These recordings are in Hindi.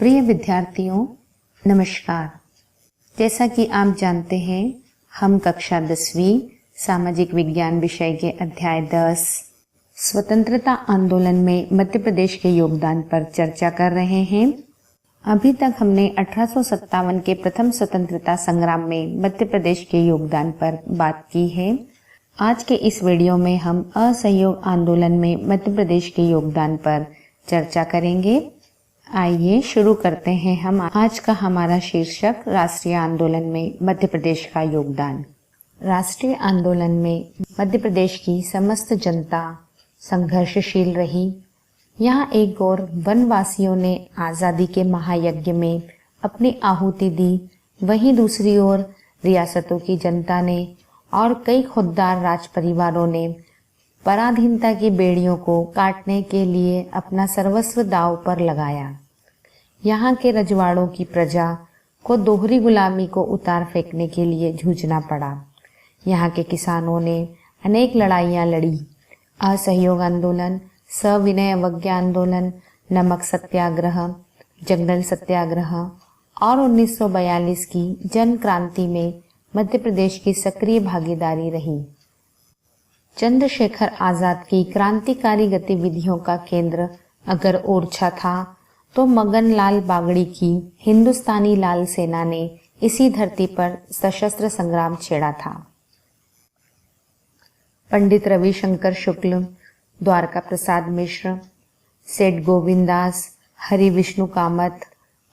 प्रिय विद्यार्थियों, नमस्कार। जैसा कि आप जानते हैं, हम कक्षा 10वीं सामाजिक विज्ञान विषय के अध्याय 10 स्वतंत्रता आंदोलन में मध्य प्रदेश के योगदान पर चर्चा कर रहे हैं। अभी तक हमने 1857 के प्रथम स्वतंत्रता संग्राम में मध्य प्रदेश के योगदान पर बात की है। आज के इस वीडियो में हम असहयोग आंदोलन में मध्य प्रदेश के योगदान पर चर्चा करेंगे। आइए शुरू करते हैं। हम आज का हमारा शीर्षक राष्ट्रीय आंदोलन में मध्य प्रदेश का योगदान। राष्ट्रीय आंदोलन में मध्य प्रदेश की समस्त जनता संघर्षशील रही। यहाँ एक ओर वनवासियों ने आज़ादी के महायज्ञ में अपनी आहुति दी, वहीं दूसरी ओर रियासतों की जनता ने और कई खुददार राज परिवारों ने पराधीनता की बेड़ियों को काटने के लिए अपना सर्वस्व दांव पर लगाया। यहाँ के रजवाड़ों की प्रजा को दोहरी गुलामी को उतार फेंकने के लिए जूझना पड़ा। यहाँ के किसानों ने अनेक लड़ाइयाँ लड़ी। असहयोग आंदोलन, सविनय अवज्ञा आंदोलन, नमक सत्याग्रह, जंगल सत्याग्रह और 1942 की जन क्रांति में मध्य प्रदेश की सक्रिय भागीदारी रही। चंद्रशेखर आजाद की क्रांतिकारी गतिविधियों का केंद्र अगर ओरछा था, तो मगन लाल बागड़ी की हिंदुस्तानी लाल सेना ने इसी धरती पर सशस्त्र संग्राम छेड़ा था। पंडित रविशंकर शुक्ल, द्वारका प्रसाद मिश्र, सेठ गोविंदास, हरि विष्णु कामत,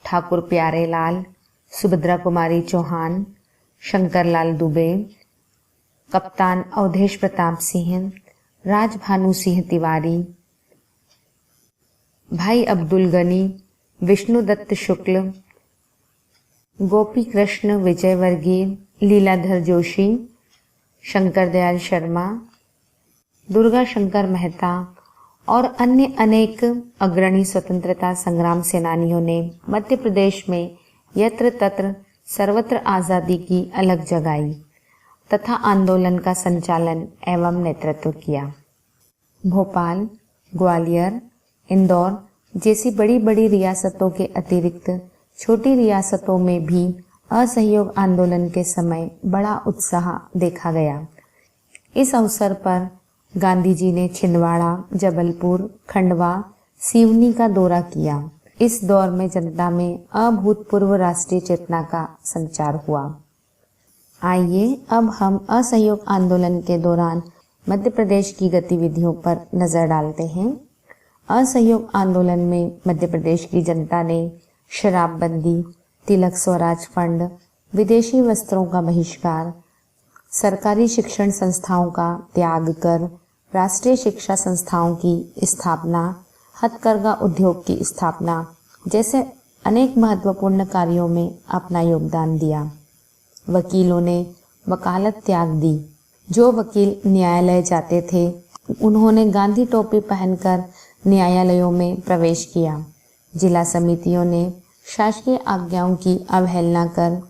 ठाकुर प्यारेलाल, सुभद्रा कुमारी चौहान, शंकरलाल दुबे, कप्तान अवधेश प्रताप सिंह, राजभानु सिंह तिवारी, भाई अब्दुल गनी, विष्णुदत्त शुक्ल, गोपी कृष्ण विजयवर्गीय, लीलाधर जोशी, शंकर दयाल शर्मा, दुर्गा शंकर मेहता और अन्य अनेक अग्रणी स्वतंत्रता संग्राम सेनानियों ने मध्य प्रदेश में यत्र तत्र सर्वत्र आज़ादी की अलग जगाई तथा आंदोलन का संचालन एवं नेतृत्व किया। भोपाल, ग्वालियर, इंदौर जैसी बड़ी बड़ी रियासतों के अतिरिक्त छोटी रियासतों में भी असहयोग आंदोलन के समय बड़ा उत्साह देखा गया। इस अवसर पर गांधी जी ने छिंदवाड़ा, जबलपुर, खंडवा, सिवनी का दौरा किया। इस दौर में जनता में अभूतपूर्व राष्ट्रीय चेतना का संचार हुआ। आइए अब हम असहयोग आंदोलन के दौरान मध्य प्रदेश की गतिविधियों पर नजर डालते हैं। असहयोग आंदोलन में मध्य प्रदेश की जनता ने शराबबंदी, तिलक स्वराज फंड, विदेशी वस्त्रों का बहिष्कार, सरकारी शिक्षण संस्थाओं का त्याग कर राष्ट्रीय शिक्षा संस्थाओं की स्थापना, हथकरघा उद्योग की स्थापना जैसे अनेक महत्वपूर्ण कार्यों में अपना योगदान दिया। वकीलों ने वकालत त्याग दी। जो वकील न्यायालय जाते थे, उन्होंने गांधी टोपी पहनकर न्यायालयों में प्रवेश किया। जिला समितियों ने शासकीय आज्ञाओं की अवहेलना कर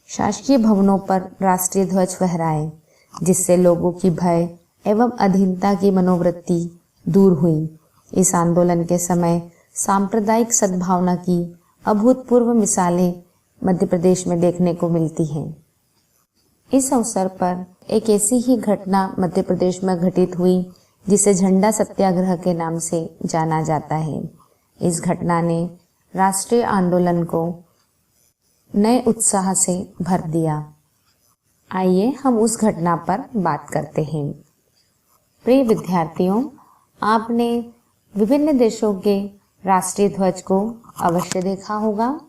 शासकीय भवनों पर राष्ट्रीय ध्वज फहराए, जिससे लोगों की भय एवं अधीनता की मनोवृत्ति दूर हुई। इस आंदोलन के समय सांप्रदायिक सद्भावना की अभूतपूर्व मिसालें मध्य प्रदेश में देखने को मिलती हैं। इस अवसर पर एक ऐसी ही घटना मध्य प्रदेश में घटित हुई जिसे झंडा सत्याग्रह के नाम से जाना जाता है। इस घटना ने राष्ट्रीय आंदोलन को नए उत्साह से भर दिया। आइए हम उस घटना पर बात करते हैं। प्रिय विद्यार्थियों, आपने विभिन्न देशों के राष्ट्रीय ध्वज को अवश्य देखा होगा।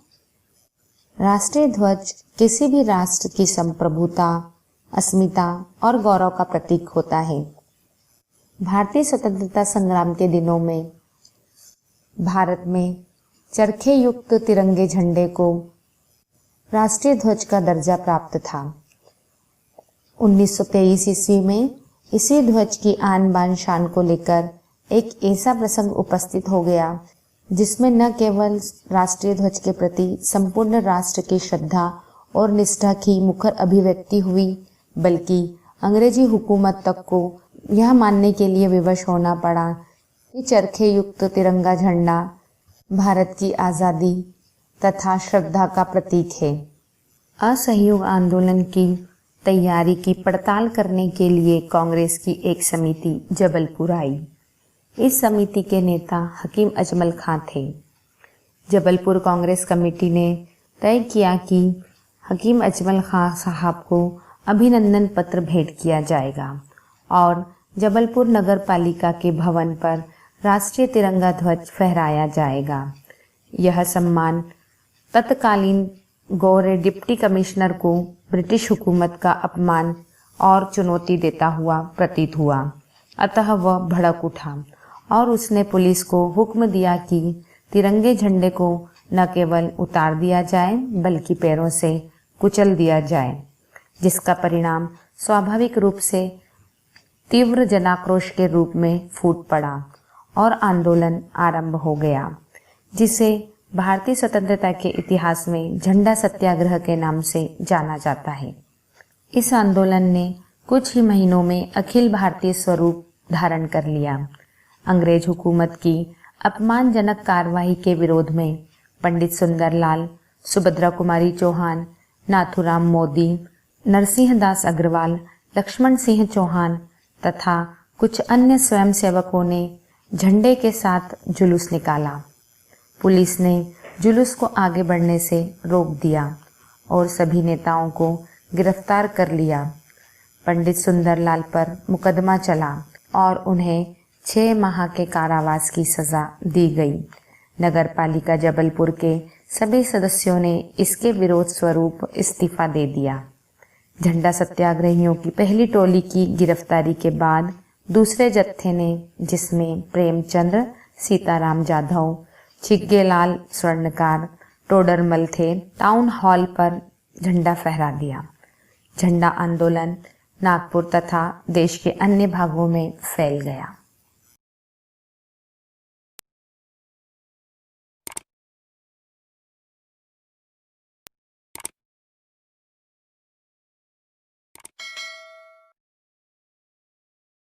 राष्ट्रीय ध्वज किसी भी राष्ट्र की संप्रभुता, अस्मिता और गौरव का प्रतीक होता है। भारतीय स्वतंत्रता संग्राम के दिनों में भारत में चरखे युक्त तिरंगे झंडे को राष्ट्रीय ध्वज का दर्जा प्राप्त था। 1923 ईस्वी में इसी ध्वज की आन बान शान को लेकर एक ऐसा प्रसंग उपस्थित हो गया जिसमें न केवल राष्ट्रीय ध्वज के प्रति संपूर्ण राष्ट्र की श्रद्धा और निष्ठा की मुखर अभिव्यक्ति हुई, बल्कि अंग्रेजी हुकूमत तक को यह मानने के लिए विवश होना पड़ा कि चरखे युक्त तिरंगा झंडा भारत की आज़ादी तथा श्रद्धा का प्रतीक है। असहयोग आंदोलन की तैयारी की पड़ताल करने के लिए कांग्रेस की एक समिति जबलपुर आई। इस समिति के नेता हकीम अजमल खां थे। जबलपुर कांग्रेस कमेटी ने तय किया कि हकीम अजमल खां साहब को अभिनंदन पत्र भेंट किया जाएगा और जबलपुर नगर पालिका के भवन पर राष्ट्रीय तिरंगा ध्वज फहराया जाएगा। यह सम्मान तत्कालीन गौरे डिप्टी कमिश्नर को ब्रिटिश हुकूमत का अपमान और चुनौती देता हुआ प्रतीत हुआ। अतः वह भड़क उठा और उसने पुलिस को हुक्म दिया कि तिरंगे झंडे को न केवल उतार दिया जाए बल्कि पैरों से कुचल दिया जाए, जिसका परिणाम स्वाभाविक रूप से तीव्र जनाक्रोश के रूप में फूट पड़ा और आंदोलन आरंभ हो गया, जिसे भारतीय स्वतंत्रता के इतिहास में झंडा सत्याग्रह के नाम से जाना जाता है। इस आंदोलन ने कुछ ही महीनों में अखिल भारतीय स्वरूप धारण कर लिया। अंग्रेज हुकूमत की अपमानजनक कार्रवाई के विरोध में पंडित सुंदरलाल, सुभद्रा कुमारी चौहान, नाथुराम मोदी, नरसिंह दास अग्रवाल, लक्ष्मण सिंह चौहान तथा कुछ अन्य स्वयंसेवकों ने झंडे के साथ जुलूस निकाला। पुलिस ने जुलूस को आगे बढ़ने से रोक दिया और सभी नेताओं को गिरफ्तार कर लिया। पंडित सुंदरलाल पर मुकदमा चला और उन्हें 6 माह के कारावास की सजा दी गई। नगरपालिका जबलपुर के सभी सदस्यों ने इसके विरोध स्वरूप इस्तीफा दे दिया। झंडा सत्याग्रहियों की पहली टोली की गिरफ्तारी के बाद दूसरे जत्थे ने, जिसमें प्रेमचंद्र, सीताराम जाधव, छिग्गेलाल स्वर्णकार, टोडरमल थे, टाउन हॉल पर झंडा फहरा दिया। झंडा आंदोलन नागपुर तथा देश के अन्य भागों में फैल गया।